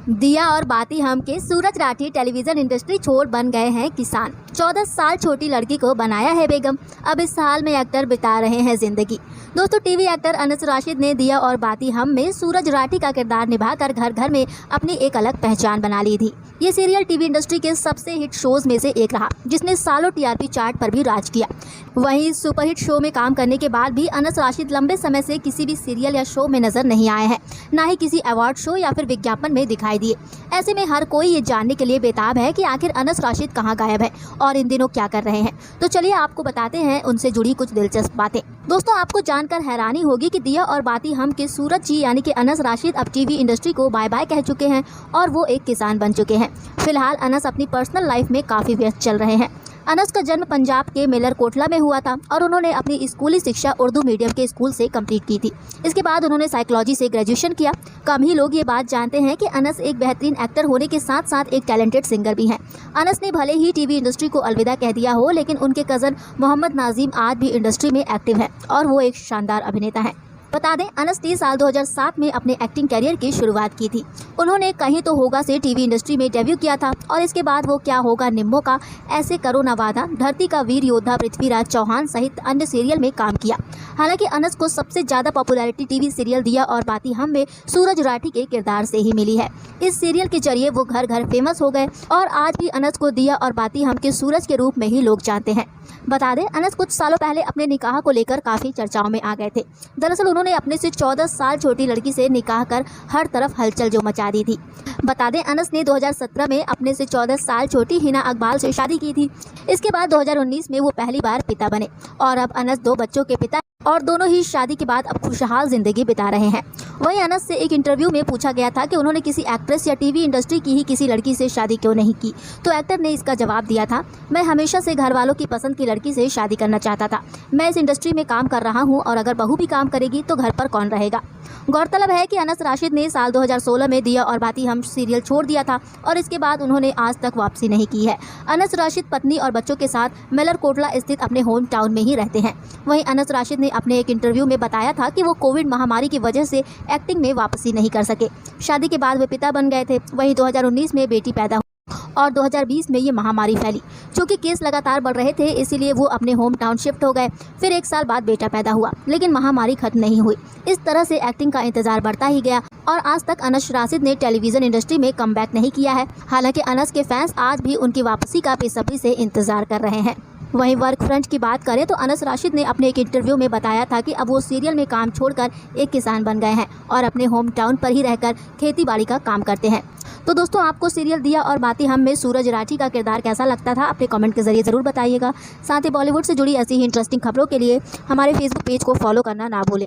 दिया और बाती हम के सूरज राठी टेलीविजन इंडस्ट्री छोड़ बन गए हैं किसान। 14 साल छोटी लड़की को बनाया है बेगम। अब इस हाल में एक्टर बिता रहे हैं जिंदगी। दोस्तों, टीवी एक्टर अनस राशिद ने दिया और बाती हम में सूरज राठी का किरदार निभाकर घर घर में अपनी एक अलग पहचान बना ली थी। ये सीरियल टीवी इंडस्ट्री के सबसे हिट शोज में से एक रहा, जिसने सालों टीआरपी चार्ट पर भी राज किया। वहीं सुपरहिट शो में काम करने के बाद भी अनस राशिद लंबे समय से किसी भी सीरियल या शो में नजर नहीं आए हैं, ना ही किसी अवार्ड शो या फिर विज्ञापन में दिखाई दिए। ऐसे में हर कोई ये जानने के लिए बेताब है कि आखिर अनस राशिद कहाँ गायब है और इन दिनों क्या कर रहे हैं। तो चलिए आपको बताते हैं उनसे जुड़ी कुछ दिलचस्प बातें। दोस्तों, आपको जानकर हैरानी होगी कि दिया और बाती हम के सूरज जी यानी कि अनस राशिद अब टीवी इंडस्ट्री को बाय बाय कह चुके हैं और वो एक किसान बन चुके हैं। फिलहाल अनस अपनी पर्सनल लाइफ में काफ़ी व्यस्त चल रहे हैं। अनस का जन्म पंजाब के मेलरकोटला में हुआ था और उन्होंने अपनी स्कूली शिक्षा उर्दू मीडियम के स्कूल से कंप्लीट की थी। इसके बाद उन्होंने साइकोलॉजी से ग्रेजुएशन किया। कम ही लोग ये बात जानते हैं कि अनस एक बेहतरीन एक्टर होने के साथ साथ एक टैलेंटेड सिंगर भी हैं। अनस ने भले ही टीवी इंडस्ट्री को अलविदा कह दिया हो, लेकिन उनके कज़न मोहम्मद नाजिम आज भी इंडस्ट्री में एक्टिव है और वो एक शानदार अभिनेता हैं। बता दें, अनस 30 साल 2007 में अपने एक्टिंग करियर की शुरुआत की थी। उन्होंने कहीं तो होगा से टीवी इंडस्ट्री में डेब्यू किया था और इसके बाद वो क्या होगा निम्बो का, ऐसे करो ना वादा, धरती का वीर योद्धा पृथ्वीराज चौहान सहित अन्य सीरियल में काम किया। हालांकि अनस को सबसे ज़्यादा पॉपुलैरिटी टीवी सीरियल दिया और बाती हम में सूरज राठी के किरदार से ही मिली है। इस सीरियल के जरिए वो घर घर फेमस हो गए और आज भी अनस को दिया और बाती हम के सूरज के रूप में ही लोग जानते हैं। बता दें, अनस कुछ सालों पहले अपने निकाह को लेकर काफ़ी चर्चाओं में आ गए थे। दरअसल उन्होंने अपने से 14 साल छोटी लड़की से निकाह कर हर तरफ हलचल जो मचा दी थी। बता दें, अनस ने 2017 में अपने से 14 साल छोटी हिना अकबाल से शादी की थी। इसके बाद 2019 में वो पहली बार पिता बने और अब अनस 2 बच्चों के पिता और दोनों ही शादी के बाद अब खुशहाल जिंदगी बिता रहे हैं। वहीं अनस से एक इंटरव्यू में पूछा गया था कि उन्होंने किसी एक्ट्रेस या टीवी इंडस्ट्री की ही किसी लड़की से शादी क्यों नहीं की, तो एक्टर ने इसका जवाब दिया था, मैं हमेशा से घर वालों की पसंद की लड़की से शादी करना चाहता था। मैं इस इंडस्ट्री में काम कर रहा हूँ और अगर बहू भी काम करेगी तो घर पर कौन रहेगा। गौरतलब है कि अनस राशिद ने साल 2016 में दिया और बाती हम सीरियल छोड़ दिया था और इसके बाद उन्होंने आज तक वापसी नहीं की है। अनस राशिद पत्नी और बच्चों के साथ मेलरकोटला स्थित अपने होम टाउन में ही रहते हैं। वहीं अनस राशिद ने अपने एक इंटरव्यू में बताया था कि वो कोविड महामारी की वजह से एक्टिंग में वापसी नहीं कर सके। शादी के बाद वे पिता बन गए थे। वहीं 2019 में बेटी पैदा और 2020 में ये महामारी फैली। चूँकि केस लगातार बढ़ रहे थे, इसीलिए वो अपने होम टाउन शिफ्ट हो गए। फिर 1 साल बाद बेटा पैदा हुआ, लेकिन महामारी खत्म नहीं हुई। इस तरह से एक्टिंग का इंतजार बढ़ता ही गया और आज तक अनस राशिद ने टेलीविजन इंडस्ट्री में कमबैक नहीं किया है। हालांकि अनस के फैंस आज भी उनकी वापसी का बेसब्री से इंतजार कर रहे हैं। वहीं वर्क फ्रंट की बात करें तो अनस राशिद ने अपने एक इंटरव्यू में बताया था कि अब वो सीरियल में काम छोड़कर एक किसान बन गए हैं और अपने होम टाउन पर ही रहकर खेती बाड़ी का काम करते हैं। तो दोस्तों, आपको सीरियल दिया और बाती हम में सूरज राठी का किरदार कैसा लगता था, अपने कमेंट के जरिए ज़रूर बताइएगा। साथ ही बॉलीवुड से जुड़ी ऐसी ही इंटरेस्टिंग खबरों के लिए हमारे फेसबुक पेज को फॉलो करना ना भूलें।